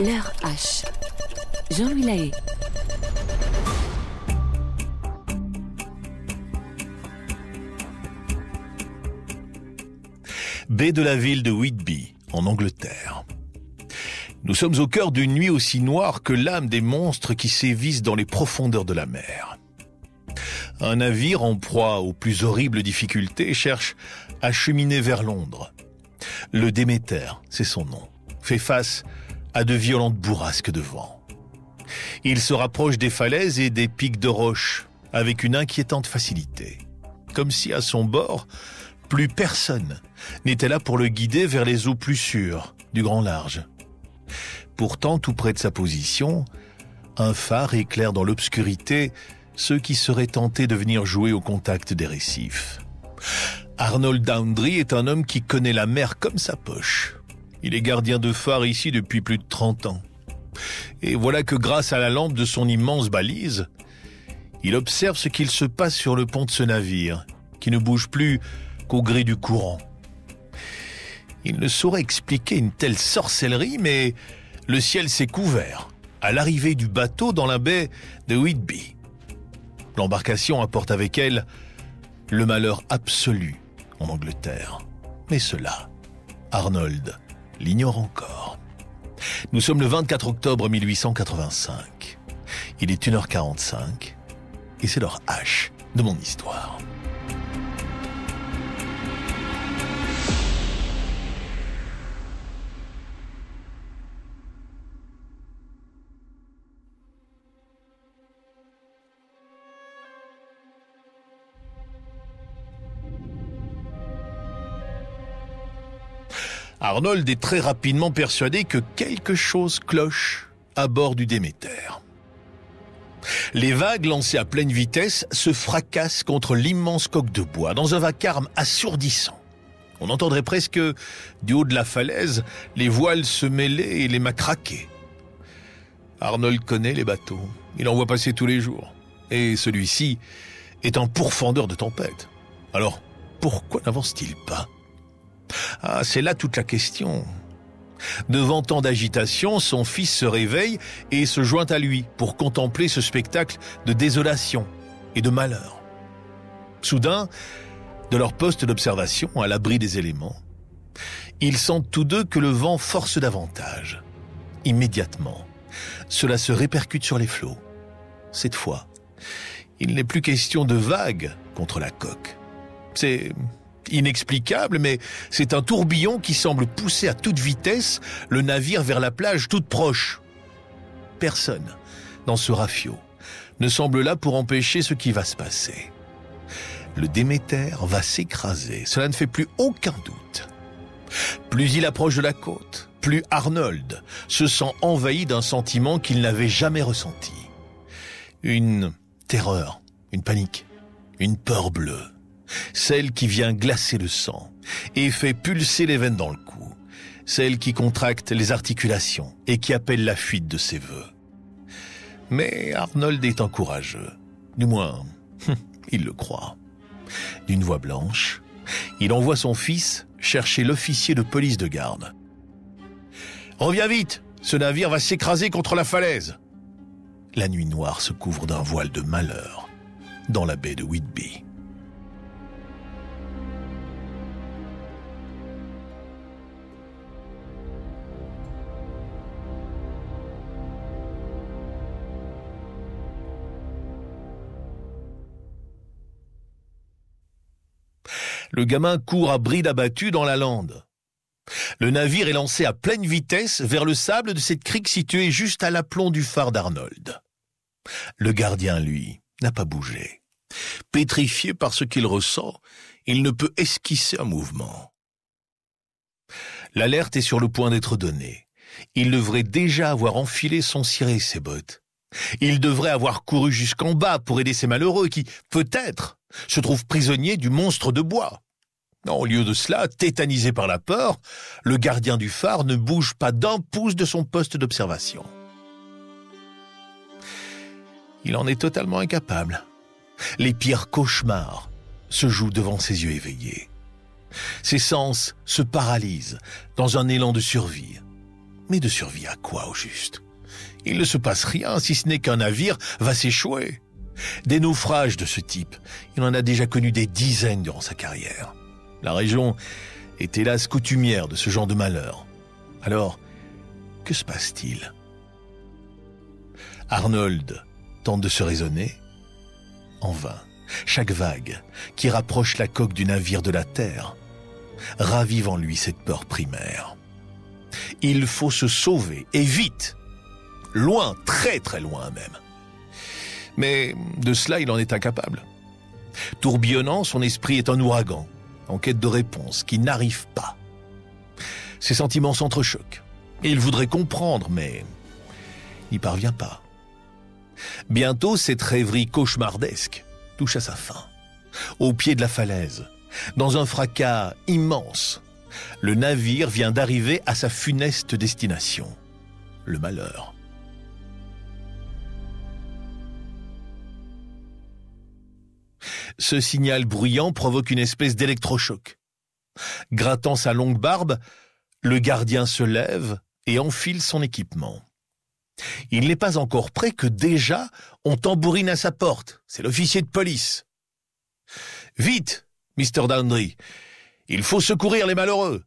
L'heure H. Jean-Louis Lahaye. Baie de la ville de Whitby, en Angleterre. Nous sommes au cœur d'une nuit aussi noire que l'âme des monstres qui sévissent dans les profondeurs de la mer. Un navire en proie aux plus horribles difficultés cherche à cheminer vers Londres. Le Déméter, c'est son nom, fait face à de violentes bourrasques de vent. Il se rapproche des falaises et des pics de roches avec une inquiétante facilité, comme si à son bord, plus personne n'était là pour le guider vers les eaux plus sûres du grand large. Pourtant, tout près de sa position, un phare éclaire dans l'obscurité ceux qui seraient tentés de venir jouer au contact des récifs. Arnold Dowdry est un homme qui connaît la mer comme sa poche. Il est gardien de phare ici depuis plus de 30 ans. Et voilà que grâce à la lampe de son immense balise, il observe ce qu'il se passe sur le pont de ce navire, qui ne bouge plus qu'au gré du courant. Il ne saurait expliquer une telle sorcellerie, mais le ciel s'est couvert à l'arrivée du bateau dans la baie de Whitby. L'embarcation apporte avec elle le malheur absolu en Angleterre. Mais cela, Arnold l'ignore encore. Nous sommes le 24 octobre 1885. Il est 1h45 et c'est l'heure H de mon histoire. Arnold est très rapidement persuadé que quelque chose cloche à bord du Déméter. Les vagues lancées à pleine vitesse se fracassent contre l'immense coque de bois dans un vacarme assourdissant. On entendrait presque, du haut de la falaise, les voiles se mêler et les mâts craquer. Arnold connaît les bateaux, il en voit passer tous les jours. Et celui-ci est un pourfendeur de tempête. Alors, pourquoi n'avance-t-il pas ? Ah, c'est là toute la question. Devant tant d'agitation, son fils se réveille et se joint à lui pour contempler ce spectacle de désolation et de malheur. Soudain, de leur poste d'observation, à l'abri des éléments, ils sentent tous deux que le vent force davantage. Immédiatement, cela se répercute sur les flots. Cette fois, il n'est plus question de vagues contre la coque. C'est inexplicable, mais c'est un tourbillon qui semble pousser à toute vitesse le navire vers la plage toute proche. Personne, dans ce rafiot, ne semble là pour empêcher ce qui va se passer. Le Déméter va s'écraser, cela ne fait plus aucun doute. Plus il approche de la côte, plus Arnold se sent envahi d'un sentiment qu'il n'avait jamais ressenti. Une terreur, une panique, une peur bleue. Celle qui vient glacer le sang et fait pulser les veines dans le cou. Celle qui contracte les articulations et qui appelle la fuite de ses voeux. Mais Arnold est un courageux. Du moins, il le croit. D'une voix blanche, il envoie son fils chercher l'officier de police de garde. « Reviens vite, ce navire va s'écraser contre la falaise !» La nuit noire se couvre d'un voile de malheur dans la baie de Whitby. Le gamin court à bride abattue dans la lande. Le navire est lancé à pleine vitesse vers le sable de cette crique située juste à l'aplomb du phare d'Arnold. Le gardien, lui, n'a pas bougé. Pétrifié par ce qu'il ressent, il ne peut esquisser un mouvement. L'alerte est sur le point d'être donnée. Il devrait déjà avoir enfilé son ciré et ses bottes. Il devrait avoir couru jusqu'en bas pour aider ces malheureux qui, peut-être, se trouvent prisonniers du monstre de bois. Au lieu de cela, tétanisé par la peur, le gardien du phare ne bouge pas d'un pouce de son poste d'observation. Il en est totalement incapable. Les pires cauchemars se jouent devant ses yeux éveillés. Ses sens se paralysent dans un élan de survie. Mais de survie à quoi au juste? Il ne se passe rien si ce n'est qu'un navire va s'échouer. Des naufrages de ce type, il en a déjà connu des dizaines durant sa carrière. La région est hélas coutumière de ce genre de malheur. Alors, que se passe-t-il? Arnold tente de se raisonner. En vain. Chaque vague qui rapproche la coque du navire de la terre ravive en lui cette peur primaire. Il faut se sauver, et vite. Loin, très très loin même. Mais de cela, il en est incapable. Tourbillonnant, son esprit est un ouragan, en quête de réponses, qui n'arrive pas. Ses sentiments s'entrechoquent. Et il voudrait comprendre, mais n'y parvient pas. Bientôt, cette rêverie cauchemardesque touche à sa fin. Au pied de la falaise, dans un fracas immense, le navire vient d'arriver à sa funeste destination, le malheur. Ce signal bruyant provoque une espèce d'électrochoc. Grattant sa longue barbe, le gardien se lève et enfile son équipement. Il n'est pas encore prêt que déjà on tambourine à sa porte. C'est l'officier de police. « Vite, Mr. Downdry, il faut secourir les malheureux. »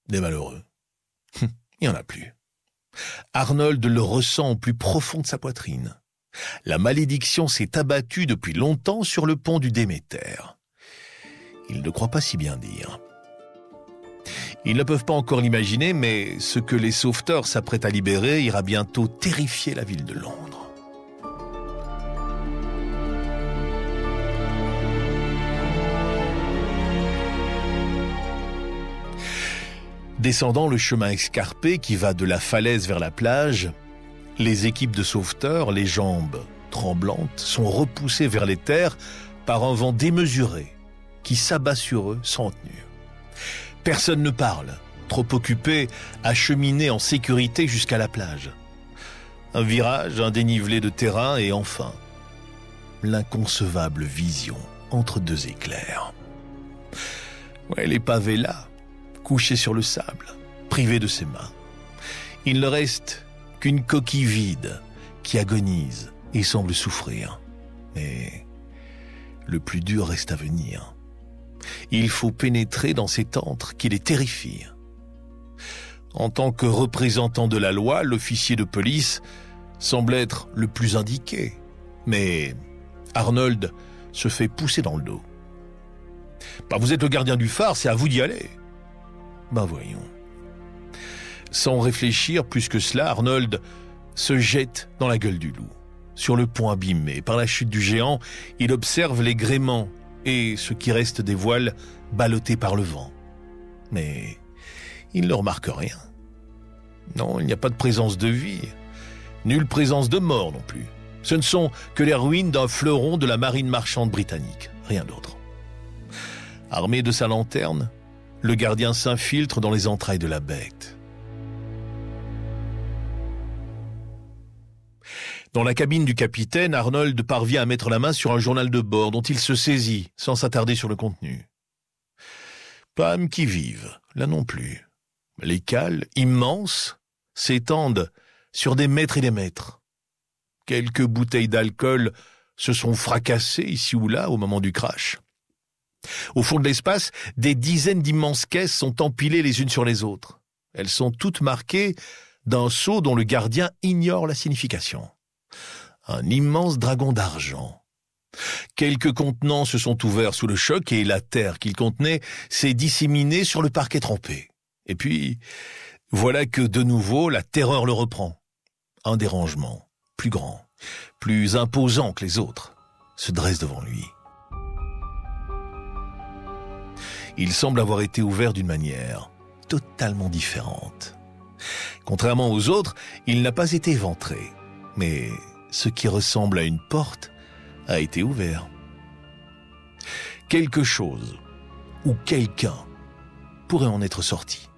Des malheureux. Il n'y en a plus. Arnold le ressent au plus profond de sa poitrine. La malédiction s'est abattue depuis longtemps sur le pont du Déméter. Il ne croit pas si bien dire. Ils ne peuvent pas encore l'imaginer, mais ce que les sauveteurs s'apprêtent à libérer ira bientôt terrifier la ville de Londres. Descendant le chemin escarpé qui va de la falaise vers la plage, les équipes de sauveteurs, les jambes tremblantes, sont repoussées vers les terres par un vent démesuré qui s'abat sur eux sans retenue. Personne ne parle, trop occupé à cheminer en sécurité jusqu'à la plage. Un virage, un dénivelé de terrain et enfin, l'inconcevable vision entre deux éclairs. Ouais, l'épave est là, couché sur le sable, privé de ses mains. Il ne reste qu'une coquille vide qui agonise et semble souffrir. Mais le plus dur reste à venir. Il faut pénétrer dans cet antre qui les terrifie. En tant que représentant de la loi, l'officier de police semble être le plus indiqué. Mais Arnold se fait pousser dans le dos. « Vous êtes le gardien du phare, c'est à vous d'y aller. » Voyons. Sans réfléchir plus que cela, Arnold se jette dans la gueule du loup. Sur le pont abîmé par la chute du géant, il observe les gréements et ce qui reste des voiles ballottés par le vent. Mais il ne remarque rien. Non, il n'y a pas de présence de vie, nulle présence de mort non plus. Ce ne sont que les ruines d'un fleuron de la marine marchande britannique, rien d'autre. Armé de sa lanterne, le gardien s'infiltre dans les entrailles de la bête. Dans la cabine du capitaine, Arnold parvient à mettre la main sur un journal de bord dont il se saisit, sans s'attarder sur le contenu. Pas âme qui vive, là non plus. Les cales, immenses, s'étendent sur des mètres et des mètres. Quelques bouteilles d'alcool se sont fracassées ici ou là au moment du crash. Au fond de l'espace, des dizaines d'immenses caisses sont empilées les unes sur les autres. Elles sont toutes marquées d'un sceau dont le gardien ignore la signification. Un immense dragon d'argent. Quelques contenants se sont ouverts sous le choc et la terre qu'ils contenaient s'est disséminée sur le parquet trempé. Et puis, voilà que de nouveau la terreur le reprend. Un dérangement, plus grand, plus imposant que les autres, se dresse devant lui. Il semble avoir été ouvert d'une manière totalement différente. Contrairement aux autres, il n'a pas été éventré, mais ce qui ressemble à une porte a été ouvert. Quelque chose ou quelqu'un pourrait en être sorti.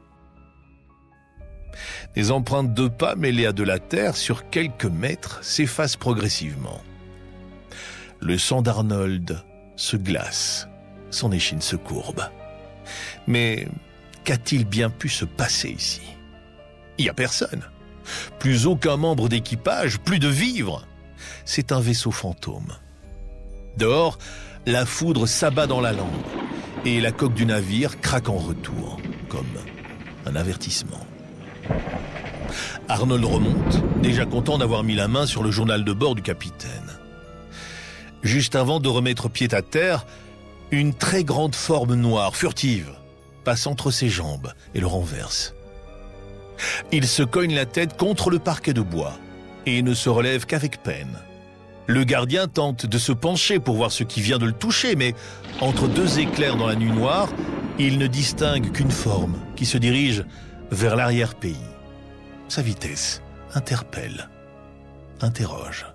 Des empreintes de pas mêlées à de la terre sur quelques mètres s'effacent progressivement. Le sang d'Arnold se glace, son échine se courbe. Mais qu'a-t-il bien pu se passer ici ? Il n'y a personne. Plus aucun membre d'équipage, plus de vivres. C'est un vaisseau fantôme. Dehors, la foudre s'abat dans la lande et la coque du navire craque en retour, comme un avertissement. Arnold remonte, déjà content d'avoir mis la main sur le journal de bord du capitaine. Juste avant de remettre pied à terre, une très grande forme noire, furtive, passe entre ses jambes et le renverse. Il se cogne la tête contre le parquet de bois et ne se relève qu'avec peine. Le gardien tente de se pencher pour voir ce qui vient de le toucher, mais entre deux éclairs dans la nuit noire, il ne distingue qu'une forme qui se dirige vers l'arrière-pays. Sa vitesse interpelle, interroge.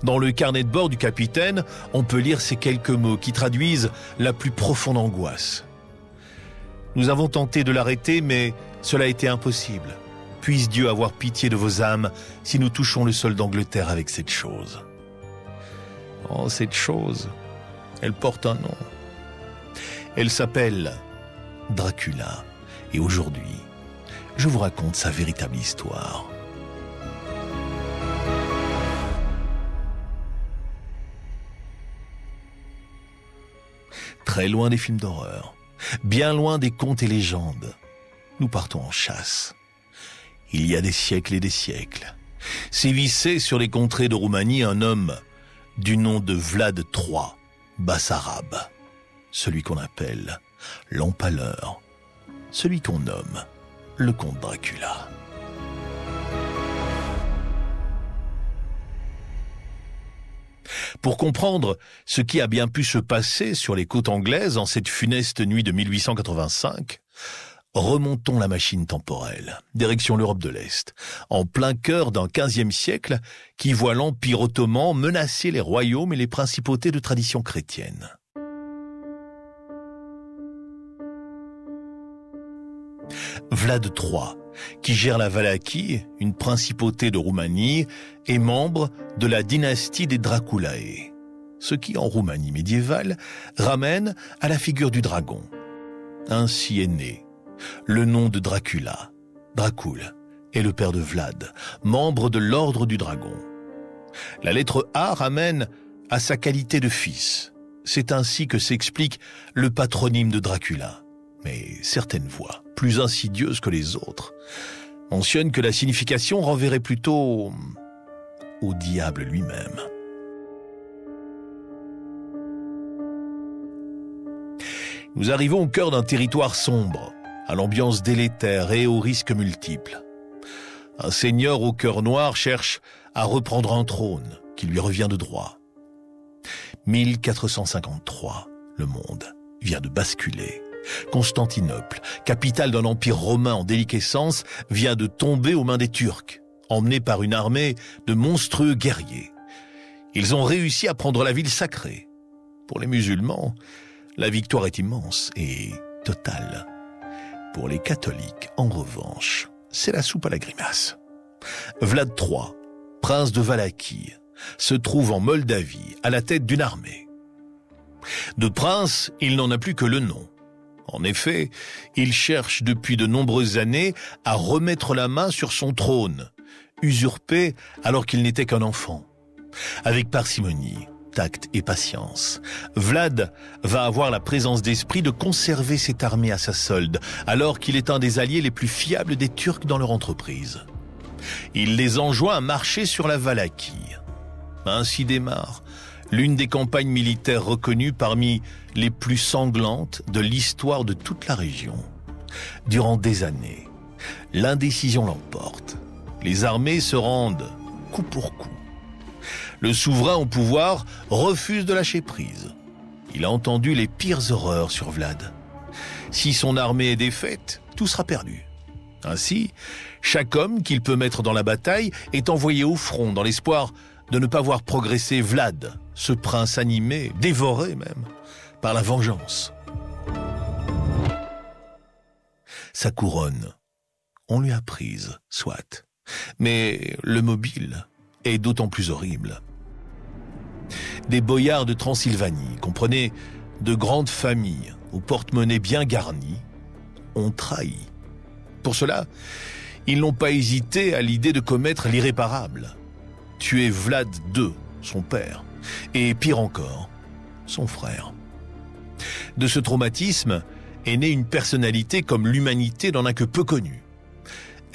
Dans le carnet de bord du capitaine, on peut lire ces quelques mots qui traduisent la plus profonde angoisse. Nous avons tenté de l'arrêter, mais cela a été impossible. Puisse Dieu avoir pitié de vos âmes si nous touchons le sol d'Angleterre avec cette chose. Oh, cette chose, elle porte un nom. Elle s'appelle Dracula. Et aujourd'hui, je vous raconte sa véritable histoire. Très loin des films d'horreur, bien loin des contes et légendes, nous partons en chasse. Il y a des siècles et des siècles, sévissait sur les contrées de Roumanie un homme du nom de Vlad III, Bassarabe, celui qu'on appelle l'Empaleur, celui qu'on nomme le comte Dracula. Pour comprendre ce qui a bien pu se passer sur les côtes anglaises en cette funeste nuit de 1885, remontons la machine temporelle, direction l'Europe de l'Est, en plein cœur d'un XVe siècle qui voit l'Empire ottoman menacer les royaumes et les principautés de tradition chrétienne. Vlad III, qui gère la Valachie, une principauté de Roumanie, est membre de la dynastie des Draculae, ce qui, en Roumanie médiévale, ramène à la figure du dragon. Ainsi est né le nom de Dracula. Dracul est le père de Vlad, membre de l'ordre du dragon. La lettre A ramène à sa qualité de fils. C'est ainsi que s'explique le patronyme de Dracula. Mais certaines voix, plus insidieuses que les autres, mentionnent que la signification renverrait plutôt au diable lui-même. Nous arrivons au cœur d'un territoire sombre, à l'ambiance délétère et aux risques multiples. Un seigneur au cœur noir cherche à reprendre un trône qui lui revient de droit. 1453, le monde vient de basculer. Constantinople, capitale d'un empire romain en déliquescence, vient de tomber aux mains des Turcs, emmenés par une armée de monstrueux guerriers. Ils ont réussi à prendre la ville sacrée. Pour les musulmans, la victoire est immense et totale. Pour les catholiques, en revanche, c'est la soupe à la grimace. Vlad III, prince de Valachie, se trouve en Moldavie à la tête d'une armée. De prince, il n'en a plus que le nom. En effet, il cherche depuis de nombreuses années à remettre la main sur son trône, usurpé alors qu'il n'était qu'un enfant. Avec parcimonie, tact et patience, Vlad va avoir la présence d'esprit de conserver cette armée à sa solde, alors qu'il est un des alliés les plus fiables des Turcs dans leur entreprise. Il les enjoint à marcher sur la Valachie. Ainsi démarre l'une des campagnes militaires reconnues parmi les plus sanglantes de l'histoire de toute la région. Durant des années, l'indécision l'emporte. Les armées se rendent coup pour coup. Le souverain au pouvoir refuse de lâcher prise. Il a entendu les pires horreurs sur Vlad. Si son armée est défaite, tout sera perdu. Ainsi, chaque homme qu'il peut mettre dans la bataille est envoyé au front dans l'espoir de ne pas voir progresser Vlad, ce prince animé, dévoré même, par la vengeance. Sa couronne, on lui a prise, soit, mais le mobile est d'autant plus horrible. Des boyards de Transylvanie, comprenez, de grandes familles aux porte-monnaies bien garnies, ont trahi. Pour cela, Ils n'ont pas hésité à l'idée de commettre l'irréparable. Tuer Vlad II, son père, et pire encore, son frère. De ce traumatisme est née une personnalité comme l'humanité n'en a que peu connue.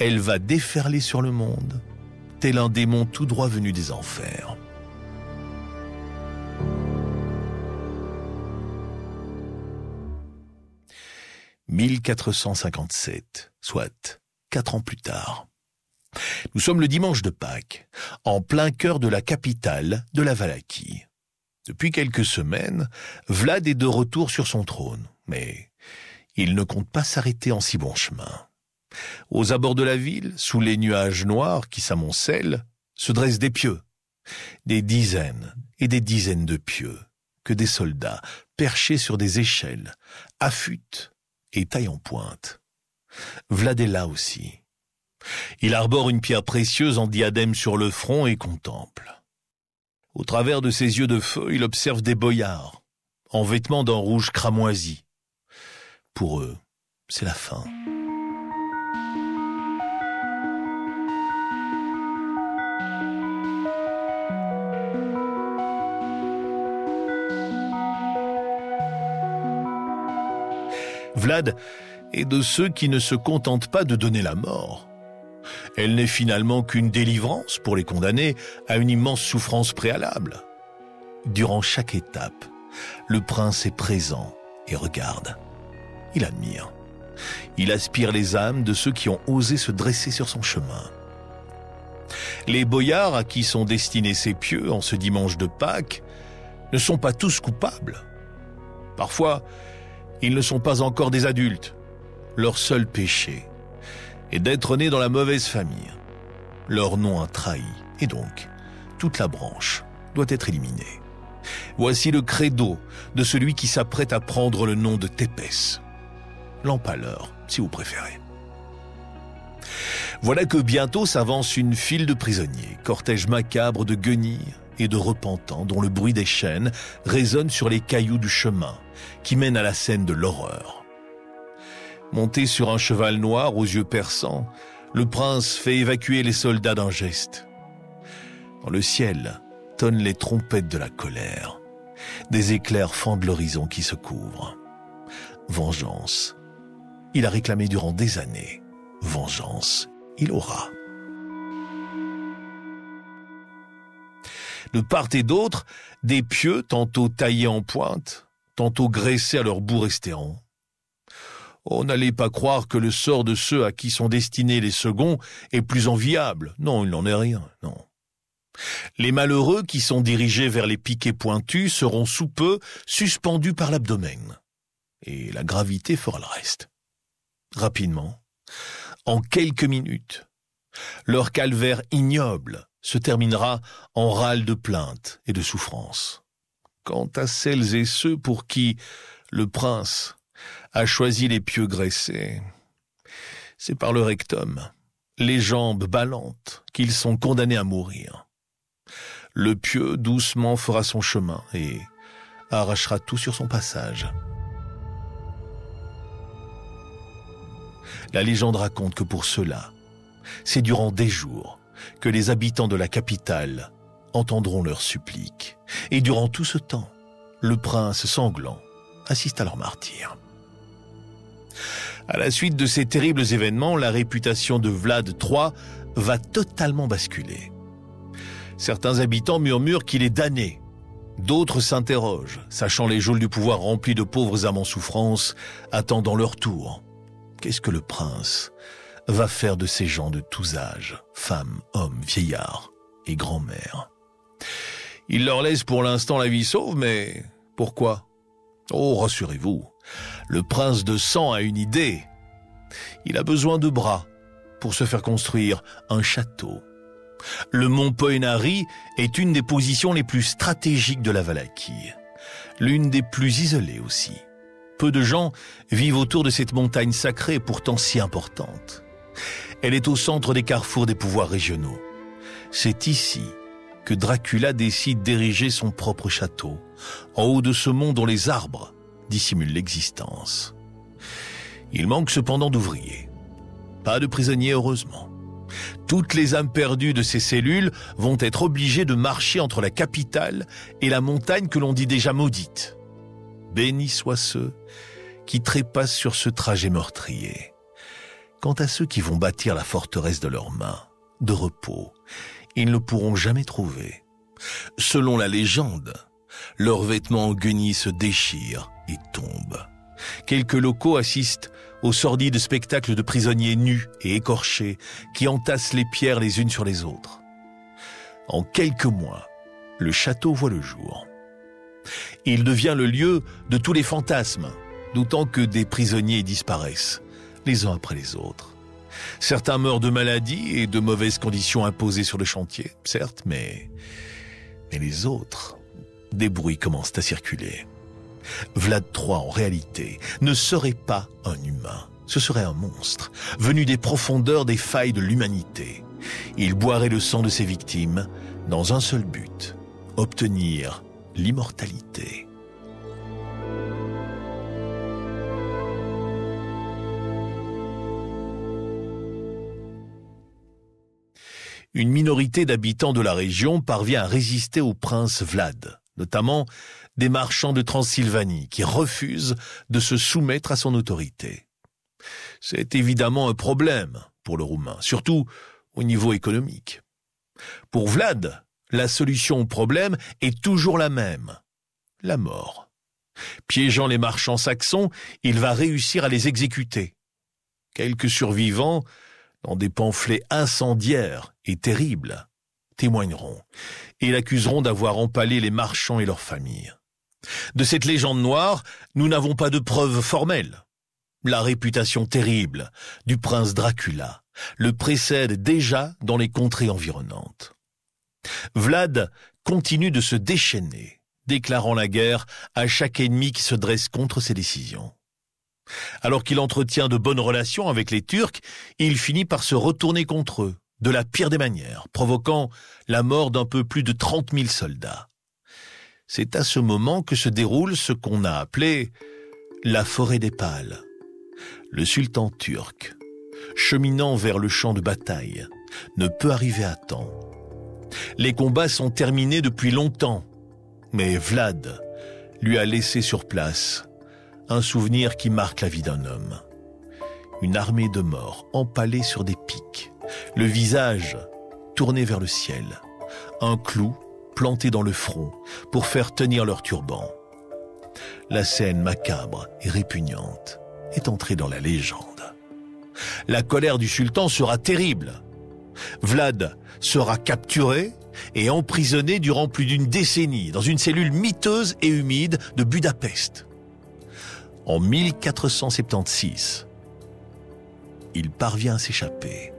Elle va déferler sur le monde, tel un démon tout droit venu des enfers. « 1457, soit 4 ans plus tard. Nous sommes le dimanche de Pâques, en plein cœur de la capitale de la Valachie. Depuis quelques semaines, Vlad est de retour sur son trône, mais il ne compte pas s'arrêter en si bon chemin. Aux abords de la ville, sous les nuages noirs qui s'amoncellent, se dressent des pieux. Des dizaines et des dizaines de pieux, que des soldats, perchés sur des échelles, affûtent et taillent en pointe. Vlad est là aussi. Il arbore une pierre précieuse en diadème sur le front et contemple. Au travers de ses yeux de feu, il observe des boyards, en vêtements d'un rouge cramoisi. Pour eux, c'est la fin. Vlad est de ceux qui ne se contentent pas de donner la mort. Elle n'est finalement qu'une délivrance pour les condamnés à une immense souffrance préalable. Durant chaque étape, le prince est présent et regarde. Il admire. Il aspire les âmes de ceux qui ont osé se dresser sur son chemin. Les boyards à qui sont destinés ces pieux en ce dimanche de Pâques ne sont pas tous coupables. Parfois, ils ne sont pas encore des adultes. Leur seul péché est d'être nés dans la mauvaise famille. Leur nom a trahi, et donc, toute la branche doit être éliminée. Voici le credo de celui qui s'apprête à prendre le nom de Tépès. L'empaleur, si vous préférez. Voilà que bientôt s'avance une file de prisonniers, cortège macabre de guenilles et de repentants dont le bruit des chaînes résonne sur les cailloux du chemin qui mène à la scène de l'horreur. Monté sur un cheval noir aux yeux perçants, le prince fait évacuer les soldats d'un geste. Dans le ciel tonnent les trompettes de la colère. Des éclairs fendent l'horizon qui se couvre. Vengeance. Il a réclamé durant des années. Vengeance, il aura. De part et d'autre, des pieux tantôt taillés en pointe, tantôt graissés à leur bout restaurant. Oh, n'allez pas croire que le sort de ceux à qui sont destinés les seconds est plus enviable. Non, il n'en est rien, non. Les malheureux qui sont dirigés vers les piquets pointus seront sous peu suspendus par l'abdomen. Et la gravité fera le reste. Rapidement, en quelques minutes, leur calvaire ignoble se terminera en râles de plainte et de souffrance. Quant à celles et ceux pour qui le prince a choisi les pieux graissés, c'est par le rectum, les jambes ballantes, qu'ils sont condamnés à mourir. Le pieux doucement fera son chemin et arrachera tout sur son passage. La légende raconte que pour cela, c'est durant des jours que les habitants de la capitale entendront leurs suppliques. Et durant tout ce temps, le prince sanglant assiste à leur martyre. À la suite de ces terribles événements, la réputation de Vlad III va totalement basculer. Certains habitants murmurent qu'il est damné. D'autres s'interrogent, sachant les geôles du pouvoir remplies de pauvres âmes en souffrance, attendant leur tour. Qu'est-ce que le prince va faire de ces gens de tous âges, femmes, hommes, vieillards et grand-mères? Il leur laisse pour l'instant la vie sauve, mais pourquoi? Oh, rassurez-vous, le prince de sang a une idée. Il a besoin de bras pour se faire construire un château. Le mont Poenari est une des positions les plus stratégiques de la Valachie, l'une des plus isolées aussi. Peu de gens vivent autour de cette montagne sacrée pourtant si importante. Elle est au centre des carrefours des pouvoirs régionaux. C'est ici que Dracula décide d'ériger son propre château, en haut de ce mont dont les arbres dissimulent l'existence. Il manque cependant d'ouvriers. Pas de prisonniers, heureusement. Toutes les âmes perdues de ces cellules vont être obligées de marcher entre la capitale et la montagne que l'on dit déjà maudite. Bénis soient ceux qui trépassent sur ce trajet meurtrier. Quant à ceux qui vont bâtir la forteresse de leurs mains, de repos, ils ne pourront jamais trouver. Selon la légende, leurs vêtements en guenilles se déchirent et tombent. Quelques locaux assistent au sordide spectacle de prisonniers nus et écorchés qui entassent les pierres les unes sur les autres. En quelques mois, le château voit le jour. Il devient le lieu de tous les fantasmes, d'autant que des prisonniers disparaissent, les uns après les autres. Certains meurent de maladie et de mauvaises conditions imposées sur le chantier, certes, mais les autres, des bruits commencent à circuler. Vlad III, en réalité, ne serait pas un humain. Ce serait un monstre, venu des profondeurs des failles de l'humanité. Il boirait le sang de ses victimes dans un seul but, obtenir l'immortalité. Une minorité d'habitants de la région parvient à résister au prince Vlad, notamment des marchands de Transylvanie qui refusent de se soumettre à son autorité. C'est évidemment un problème pour le Roumain, surtout au niveau économique. Pour Vlad, la solution au problème est toujours la même, la mort. Piégeant les marchands saxons, il va réussir à les exécuter. Quelques survivants, dans des pamphlets incendiaires et terribles, témoigneront et l'accuseront d'avoir empalé les marchands et leurs familles. De cette légende noire, nous n'avons pas de preuves formelles. La réputation terrible du prince Dracula le précède déjà dans les contrées environnantes. Vlad continue de se déchaîner, déclarant la guerre à chaque ennemi qui se dresse contre ses décisions. Alors qu'il entretient de bonnes relations avec les Turcs, il finit par se retourner contre eux, de la pire des manières, provoquant la mort d'un peu plus de 30 000 soldats. C'est à ce moment que se déroule ce qu'on a appelé la forêt des Pales. Le sultan turc, cheminant vers le champ de bataille, ne peut arriver à temps. Les combats sont terminés depuis longtemps, mais Vlad lui a laissé sur place un souvenir qui marque la vie d'un homme. Une armée de morts empalés sur des pics, le visage tourné vers le ciel, un clou planté dans le front pour faire tenir leur turban. La scène macabre et répugnante est entrée dans la légende. La colère du sultan sera terrible. Vlad sera capturé et emprisonné durant plus d'une décennie dans une cellule miteuse et humide de Budapest. En 1476, il parvient à s'échapper.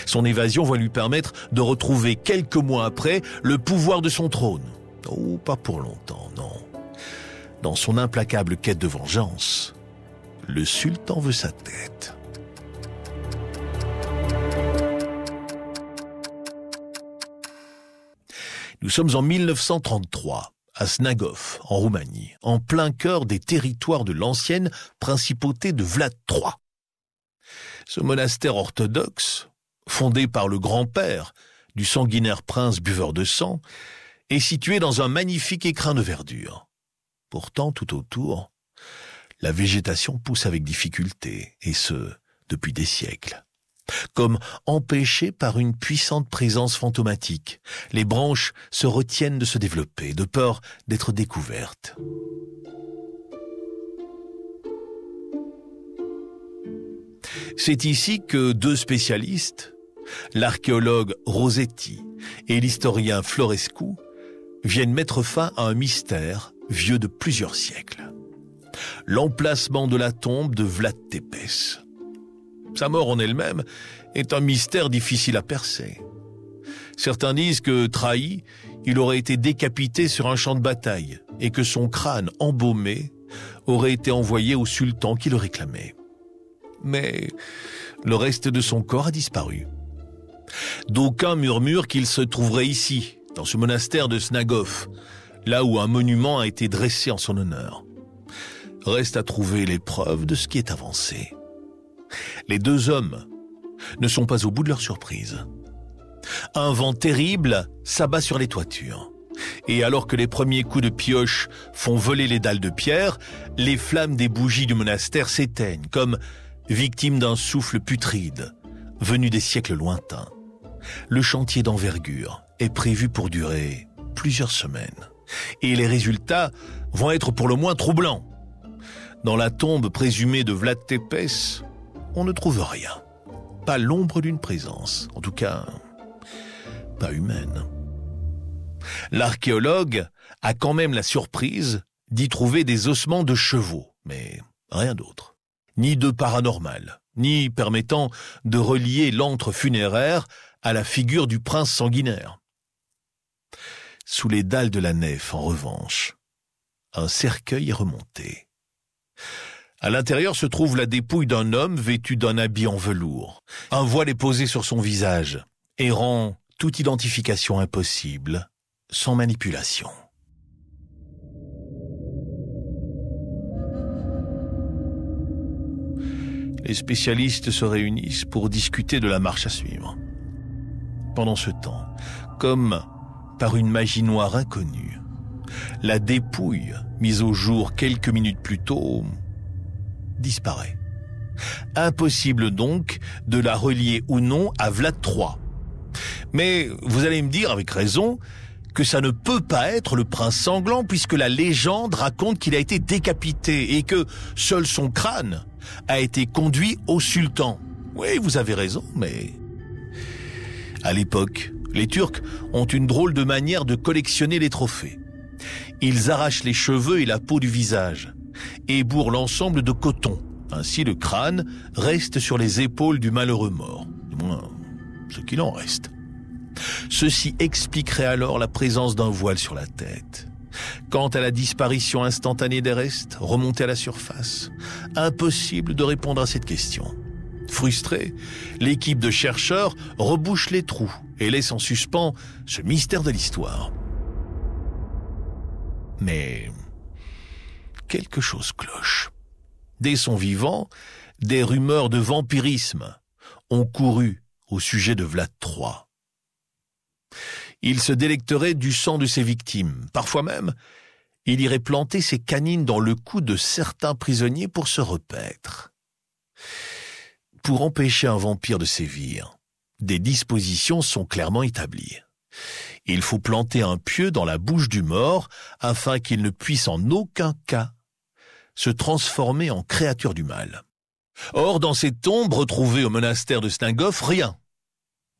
Son évasion va lui permettre de retrouver quelques mois après le pouvoir de son trône. Oh, pas pour longtemps, non. Dans son implacable quête de vengeance, le sultan veut sa tête. Nous sommes en 1933, à Snagov, en Roumanie, en plein cœur des territoires de l'ancienne principauté de Vlad III. Ce monastère orthodoxe, fondé par le grand-père du sanguinaire prince buveur de sang, est situé dans un magnifique écrin de verdure. Pourtant, tout autour, la végétation pousse avec difficulté, et ce, depuis des siècles. Comme empêchées par une puissante présence fantomatique, les branches se retiennent de se développer, de peur d'être découvertes. C'est ici que deux spécialistes, l'archéologue Rossetti et l'historien Florescu, viennent mettre fin à un mystère vieux de plusieurs siècles. L'emplacement de la tombe de Vlad Tepes. Sa mort en elle-même est un mystère difficile à percer. Certains disent que, trahi, il aurait été décapité sur un champ de bataille et que son crâne embaumé aurait été envoyé au sultan qui le réclamait. Mais le reste de son corps a disparu. D'aucuns murmurent qu'il se trouverait ici, dans ce monastère de Snagov, là où un monument a été dressé en son honneur. Reste à trouver les preuves de ce qui est avancé. Les deux hommes ne sont pas au bout de leur surprise. Un vent terrible s'abat sur les toitures. Et alors que les premiers coups de pioche font voler les dalles de pierre, les flammes des bougies du monastère s'éteignent, comme victimes d'un souffle putride, venu des siècles lointains. Le chantier d'envergure est prévu pour durer plusieurs semaines. Et les résultats vont être pour le moins troublants. Dans la tombe présumée de Vlad Tepes, on ne trouve rien. Pas l'ombre d'une présence, en tout cas, pas humaine. L'archéologue a quand même la surprise d'y trouver des ossements de chevaux, mais rien d'autre. Ni de paranormal, ni permettant de relier l'antre funéraire à la figure du prince sanguinaire. Sous les dalles de la nef, en revanche, un cercueil est remonté. À l'intérieur se trouve la dépouille d'un homme vêtu d'un habit en velours. Un voile est posé sur son visage et rend toute identification impossible, sans manipulation. Les spécialistes se réunissent pour discuter de la marche à suivre. Pendant ce temps, comme par une magie noire inconnue, la dépouille, mise au jour quelques minutes plus tôt, disparaît. Impossible donc de la relier ou non à Vlad III. Mais vous allez me dire avec raison que ça ne peut pas être le prince sanglant puisque la légende raconte qu'il a été décapité et que seul son crâne a été conduit au sultan. Oui, vous avez raison, mais à l'époque, les Turcs ont une drôle de manière de collectionner les trophées. Ils arrachent les cheveux et la peau du visage et bourrent l'ensemble de coton. Ainsi, le crâne reste sur les épaules du malheureux mort. Du moins, ce qu'il en reste. Ceci expliquerait alors la présence d'un voile sur la tête. Quant à la disparition instantanée des restes, remontés à la surface, impossible de répondre à cette question. Frustrée, l'équipe de chercheurs rebouche les trous et laisse en suspens ce mystère de l'histoire. Mais quelque chose cloche. Dès son vivant, des rumeurs de vampirisme ont couru au sujet de Vlad III. Il se délecterait du sang de ses victimes. Parfois même, il irait planter ses canines dans le cou de certains prisonniers pour se repaître. Pour empêcher un vampire de sévir, des dispositions sont clairement établies. Il faut planter un pieu dans la bouche du mort afin qu'il ne puisse en aucun cas se transformer en créature du mal. Or, dans ces tombes retrouvées au monastère de Stingov, rien.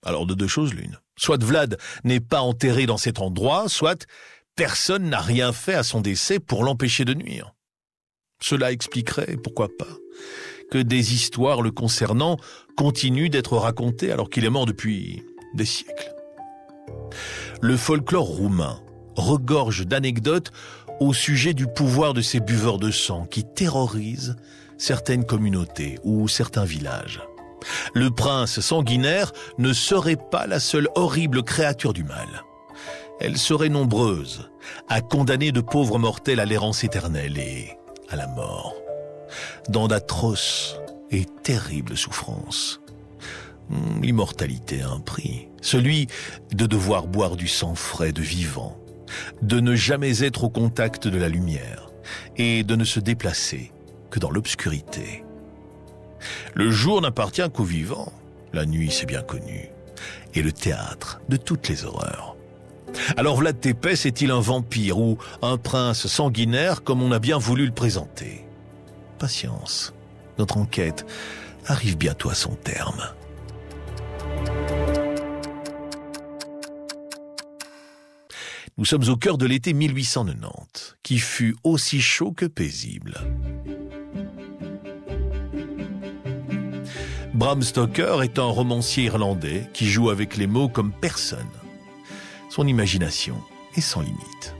Alors de deux choses l'une. Soit Vlad n'est pas enterré dans cet endroit, soit personne n'a rien fait à son décès pour l'empêcher de nuire. Cela expliquerait, pourquoi pas, que des histoires le concernant continuent d'être racontées alors qu'il est mort depuis des siècles. Le folklore roumain regorge d'anecdotes au sujet du pouvoir de ces buveurs de sang qui terrorisent certaines communautés ou certains villages. Le prince sanguinaire ne serait pas la seule horrible créature du mal. Elles seraient nombreuses à condamner de pauvres mortels à l'errance éternelle et à la mort, dans d'atroces et terribles souffrances. L'immortalité a un prix, celui de devoir boire du sang frais de vivant, de ne jamais être au contact de la lumière et de ne se déplacer que dans l'obscurité. Le jour n'appartient qu'aux vivants, la nuit c'est bien connu, est le théâtre de toutes les horreurs. Alors Vlad Tepes est-il un vampire ou un prince sanguinaire comme on a bien voulu le présenter? Patience, notre enquête arrive bientôt à son terme. Nous sommes au cœur de l'été 1890, qui fut aussi chaud que paisible. Bram Stoker est un romancier irlandais qui joue avec les mots comme personne. Son imagination est sans limite.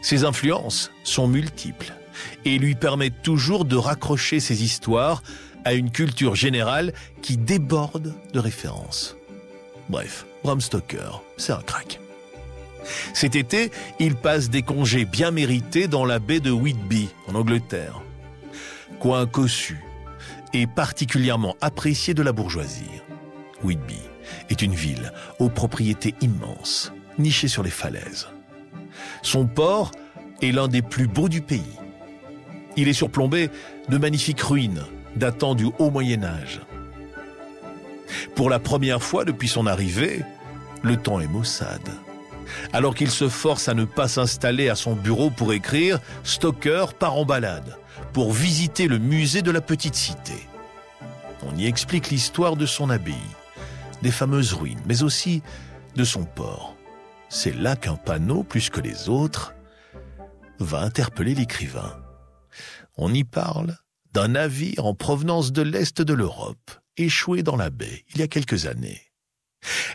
Ses influences sont multiples et lui permettent toujours de raccrocher ses histoires à une culture générale qui déborde de références. Bref, Bram Stoker, c'est un crack. Cet été, il passe des congés bien mérités dans la baie de Whitby, en Angleterre. Coin cossu et particulièrement apprécié de la bourgeoisie. Whitby est une ville aux propriétés immenses, nichée sur les falaises. Son port est l'un des plus beaux du pays. Il est surplombé de magnifiques ruines datant du Haut Moyen-Âge. Pour la première fois depuis son arrivée, le temps est maussade. Alors qu'il se force à ne pas s'installer à son bureau pour écrire, Stoker part en balade pour visiter le musée de la petite cité. On y explique l'histoire de son abbaye, des fameuses ruines, mais aussi de son port. C'est là qu'un panneau, plus que les autres, va interpeller l'écrivain. On y parle d'un navire en provenance de l'Est de l'Europe, échoué dans la baie il y a quelques années.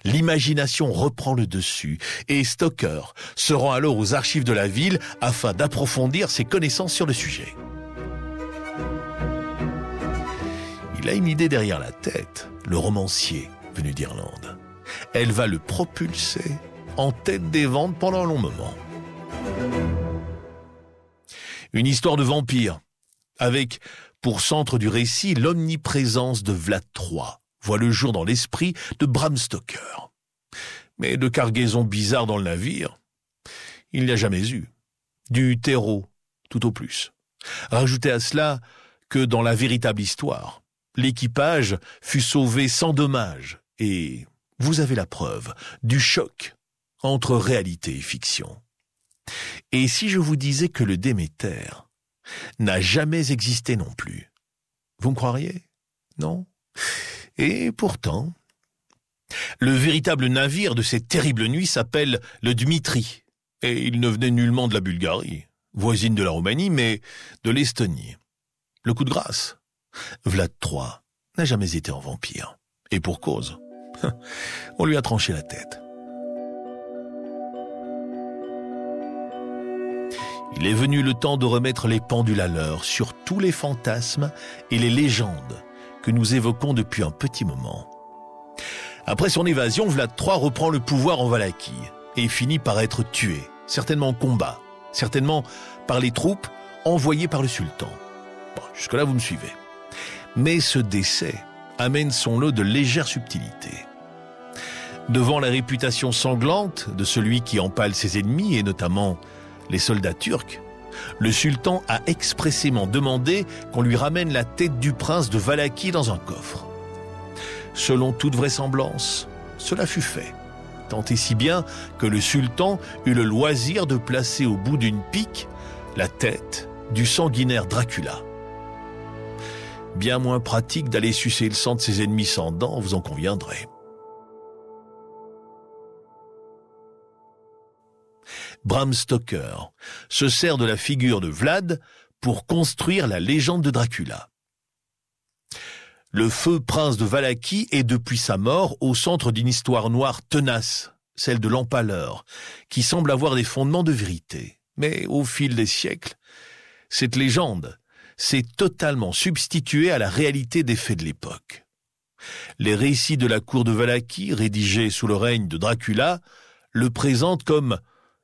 L'imagination reprend le dessus et Stoker se rend alors aux archives de la ville afin d'approfondir ses connaissances sur le sujet. Il a une idée derrière la tête, le romancier venu d'Irlande. Elle va le propulser en tête des ventes pendant un long moment. Une histoire de vampire, avec pour centre du récit l'omniprésence de Vlad III, voit le jour dans l'esprit de Bram Stoker. Mais de cargaison bizarre dans le navire, il n'y a jamais eu. Du terreau, tout au plus. Rajoutez à cela que dans la véritable histoire, l'équipage fut sauvé sans dommage et vous avez la preuve du choc entre réalité et fiction. Et si je vous disais que le Déméter n'a jamais existé non plus, vous me croiriez? Non? Et pourtant, le véritable navire de cette terrible nuit s'appelle le Dmitri, et il ne venait nullement de la Bulgarie, voisine de la Roumanie, mais de l'Estonie. Le coup de grâce, Vlad III n'a jamais été un vampire, et pour cause, on lui a tranché la tête. Il est venu le temps de remettre les pendules à l'heure sur tous les fantasmes et les légendes que nous évoquons depuis un petit moment. Après son évasion, Vlad III reprend le pouvoir en Valachie et finit par être tué, certainement en combat, certainement par les troupes envoyées par le sultan. Bon, jusque-là, vous me suivez. Mais ce décès amène son lot de légères subtilités. Devant la réputation sanglante de celui qui empale ses ennemis, et notamment les soldats turcs, le sultan a expressément demandé qu'on lui ramène la tête du prince de Valachie dans un coffre. Selon toute vraisemblance, cela fut fait, tant et si bien que le sultan eut le loisir de placer au bout d'une pique la tête du sanguinaire Dracula. Bien moins pratique d'aller sucer le sang de ses ennemis sans dents, vous en conviendrez. Bram Stoker se sert de la figure de Vlad pour construire la légende de Dracula. Le feu prince de Valachie est depuis sa mort au centre d'une histoire noire tenace, celle de l'empaleur, qui semble avoir des fondements de vérité. Mais au fil des siècles, cette légende s'est totalement substituée à la réalité des faits de l'époque. Les récits de la cour de Valachie, rédigés sous le règne de Dracula, le présentent comme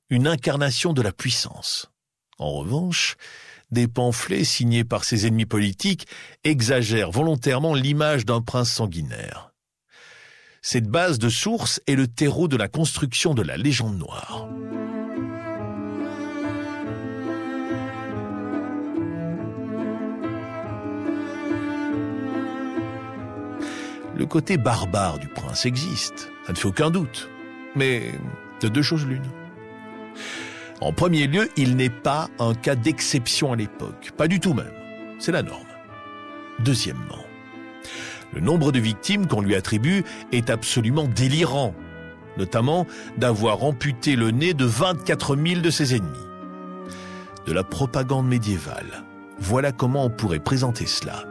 une incarnation de la puissance. En revanche, des pamphlets signés par ses ennemis politiques exagèrent volontairement l'image d'un prince sanguinaire. Cette base de source est le terreau de la construction de la légende noire. Le côté barbare du prince existe, ça ne fait aucun doute, mais de deux choses l'une. En premier lieu, il n'est pas un cas d'exception à l'époque, pas du tout même, c'est la norme. Deuxièmement, le nombre de victimes qu'on lui attribue est absolument délirant, notamment d'avoir amputé le nez de 24 000 de ses ennemis. De la propagande médiévale, voilà comment on pourrait présenter cela.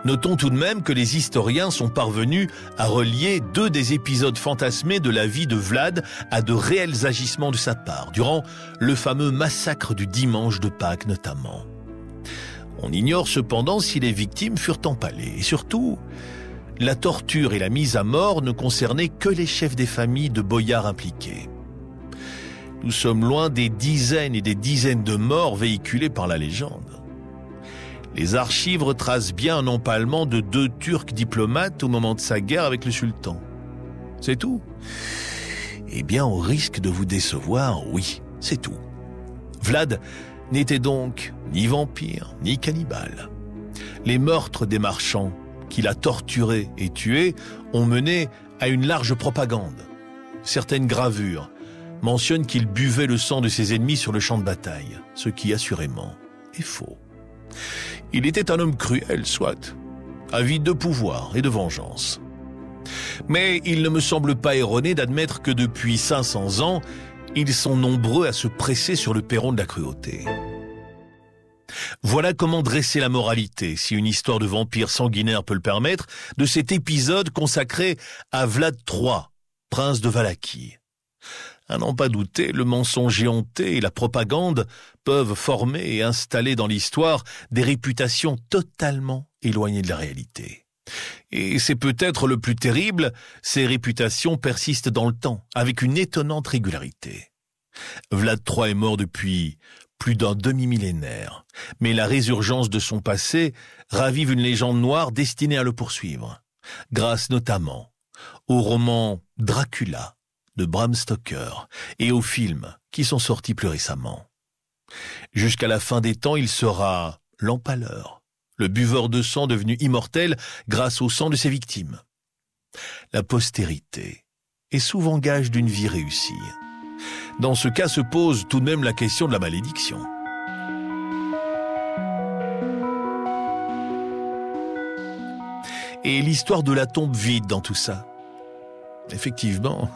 Notons tout de même que les historiens sont parvenus à relier deux des épisodes fantasmés de la vie de Vlad à de réels agissements de sa part, durant le fameux massacre du dimanche de Pâques notamment. On ignore cependant si les victimes furent empalées, et surtout, la torture et la mise à mort ne concernaient que les chefs des familles de boyards impliqués. Nous sommes loin des dizaines et des dizaines de morts véhiculées par la légende. Les archives retracent bien un empalement de 2 Turcs diplomates au moment de sa guerre avec le sultan. C'est tout? Eh bien, au risque de vous décevoir, oui, c'est tout. Vlad n'était donc ni vampire, ni cannibale. Les meurtres des marchands qu'il a torturés et tués ont mené à une large propagande. Certaines gravures mentionnent qu'il buvait le sang de ses ennemis sur le champ de bataille, ce qui assurément est faux. Il était un homme cruel, soit, avide de pouvoir et de vengeance. Mais il ne me semble pas erroné d'admettre que depuis 500 ans, ils sont nombreux à se presser sur le perron de la cruauté. Voilà comment dresser la moralité, si une histoire de vampire sanguinaire peut le permettre, de cet épisode consacré à Vlad III, prince de Valachie. À n'en pas douter, le mensonge éhonté et la propagande peuvent former et installer dans l'histoire des réputations totalement éloignées de la réalité. Et c'est peut-être le plus terrible, ces réputations persistent dans le temps, avec une étonnante régularité. Vlad III est mort depuis plus d'un demi-millénaire, mais la résurgence de son passé ravive une légende noire destinée à le poursuivre, grâce notamment au roman Dracula de Bram Stoker et aux films qui sont sortis plus récemment. Jusqu'à la fin des temps, il sera l'empaleur, le buveur de sang devenu immortel grâce au sang de ses victimes. La postérité est souvent gage d'une vie réussie. Dans ce cas se pose tout de même la question de la malédiction. Et l'histoire de la tombe vide dans tout ça. Effectivement,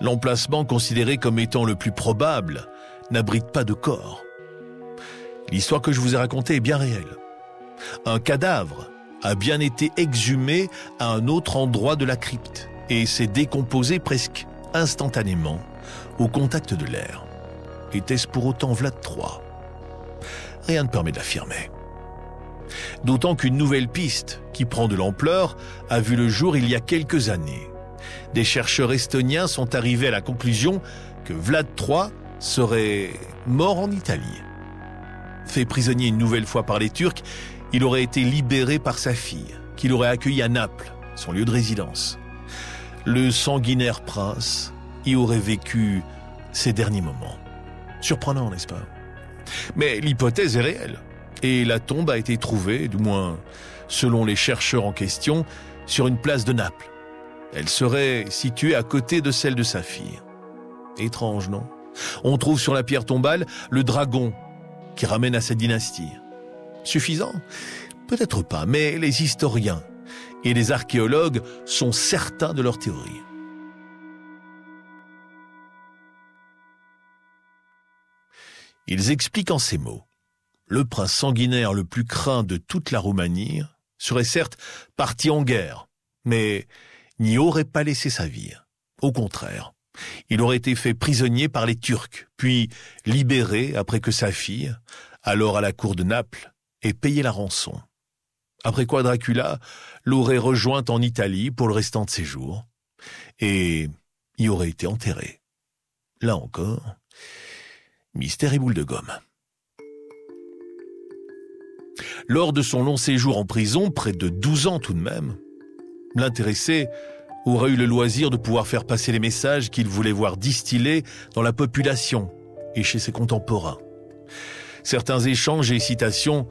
l'emplacement considéré comme étant le plus probable n'abrite pas de corps. L'histoire que je vous ai racontée est bien réelle. Un cadavre a bien été exhumé à un autre endroit de la crypte et s'est décomposé presque instantanément au contact de l'air. Était-ce pour autant Vlad III? Rien ne permet d'affirmer. D'autant qu'une nouvelle piste, qui prend de l'ampleur, a vu le jour il y a quelques années. Des chercheurs estoniens sont arrivés à la conclusion que Vlad III serait mort en Italie. Fait prisonnier une nouvelle fois par les Turcs, il aurait été libéré par sa fille, qu'il aurait accueilli à Naples, son lieu de résidence. Le sanguinaire prince y aurait vécu ses derniers moments. Surprenant, n'est-ce pas? Mais l'hypothèse est réelle, et la tombe a été trouvée, du moins selon les chercheurs en question, sur une place de Naples. Elle serait située à côté de celle de sa fille. Étrange, non? On trouve sur la pierre tombale le dragon qui ramène à cette dynastie. Suffisant? Peut-être pas, mais les historiens et les archéologues sont certains de leur théorie. Ils expliquent en ces mots. Le prince sanguinaire le plus craint de toute la Roumanie serait certes parti en guerre, mais n'y aurait pas laissé sa vie. Au contraire, il aurait été fait prisonnier par les Turcs, puis libéré après que sa fille, alors à la cour de Naples, ait payé la rançon. Après quoi Dracula l'aurait rejointe en Italie pour le restant de ses jours, et y aurait été enterré. Là encore, mystère et boule de gomme. Lors de son long séjour en prison, près de 12 ans tout de même, l'intéressé aura eu le loisir de pouvoir faire passer les messages qu'il voulait voir distillés dans la population et chez ses contemporains. Certains échanges et citations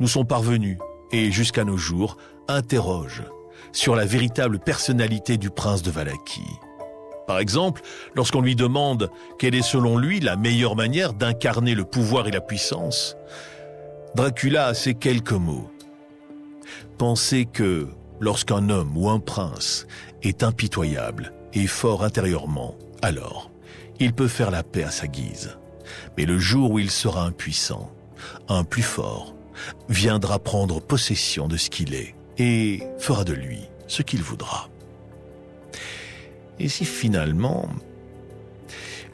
nous sont parvenus et, jusqu'à nos jours, interrogent sur la véritable personnalité du prince de Valachie. Par exemple, lorsqu'on lui demande quelle est selon lui la meilleure manière d'incarner le pouvoir et la puissance, Dracula a ces quelques mots. Pensez que lorsqu'un homme ou un prince est impitoyable et fort intérieurement, alors il peut faire la paix à sa guise. Mais le jour où il sera impuissant, un plus fort viendra prendre possession de ce qu'il est et fera de lui ce qu'il voudra. Et si finalement,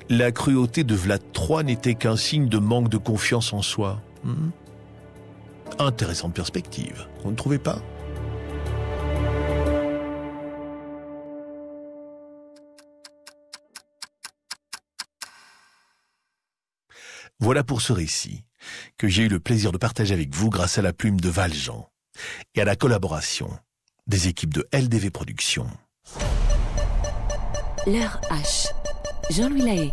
la cruauté de Vlad III n'était qu'un signe de manque de confiance en soi? Intéressante perspective, vous ne trouvez pas? Voilà pour ce récit, que j'ai eu le plaisir de partager avec vous grâce à la plume de Valjean et à la collaboration des équipes de LDV Productions. L'heure H. Jean-Louis Lahaye.